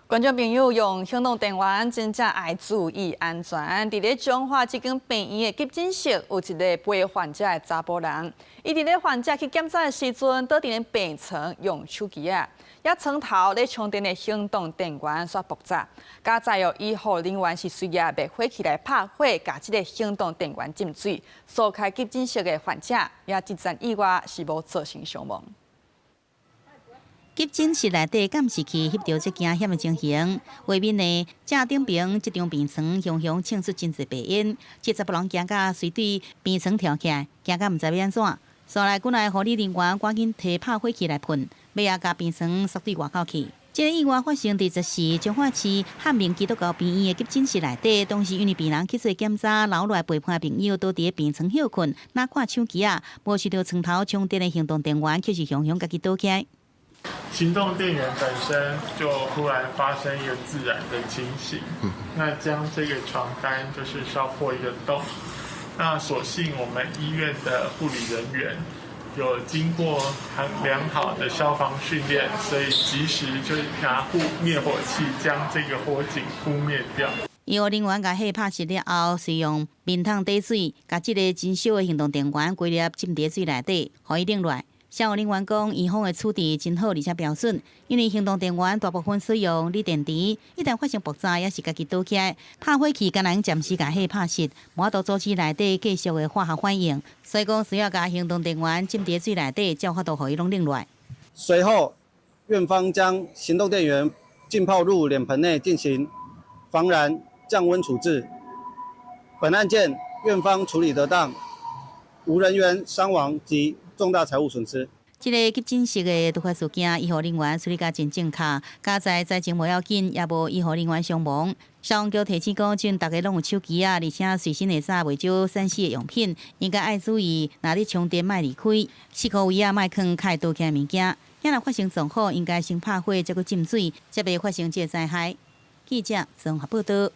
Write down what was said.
觀眾朋友用行動電源真正要注意安全。佇咧彰化一間病院的急診室，有一個陪患者的查甫人，伊佇咧患者去檢查的時陣，倒佇咧病床用手機啊，也床頭咧充電的行動電源煞爆炸。加在哦，醫護人員是隨夜滅火器來拍火，甲這個行動電源浸水，疏開急診室的患者，也一戰意外是無造成傷亡。急診室內底監視器翕到這驚險的情形，畫面內正頂邊這張病床雄雄竄出真濟白煙，這查甫人驚甲隨對病床跳起來，驚甲毋知要安怎。所來過來護理人員趕緊摕拍火器來噴，要甲病床摔對外口去。這個意外發生佇10彰化市漢明基督教病院的急診室內底，當時因為病人去做檢查，留落來陪伴的朋友都佇病床休困，哪看手機啊，無收到床頭充電的行動電源，卻是雄雄家己倒起來。行動電源本身就忽然發生一個自燃的情形，那將這個床單就是燒破一個洞。那所幸我們醫院的護理人員有經過很良好的消防訓練，所以及時就拿滅火器將這個火警撲滅掉。醫護人員甲火拍熄了後，使用面桶滴水，甲這個真小的行動電源歸入浸在水內底，互伊冷落來。消防人員講，醫方的處置真好，而且標準。因為行動電源大部分使用鋰電池，一旦發生爆炸，也是家己倒起來。拍火器敢能暫時甲火拍熄，無法度阻止內底繼續的化學反應。所以講，需要甲行動電源浸在水內底，才有法度互伊攏冷落來。隨後，院方將行動電源浸泡入臉盆內進行防燃降溫處置。本案件院方處理得當，無人員傷亡及重大財務損失。這個急診室的突發事件，醫護人員處理甲真正確，加在災情無要緊，也無醫護人員傷亡。消防局提醒講，盡大家攏有手機啊，而且隨身會帶袂少閃死的用品，應該愛注意，若咧充電莫離開，適可位啊莫囥較會倒起物件。若若發生狀況，應該先拍火，再擱浸水，才袂發生這個災害。記者綜合報道。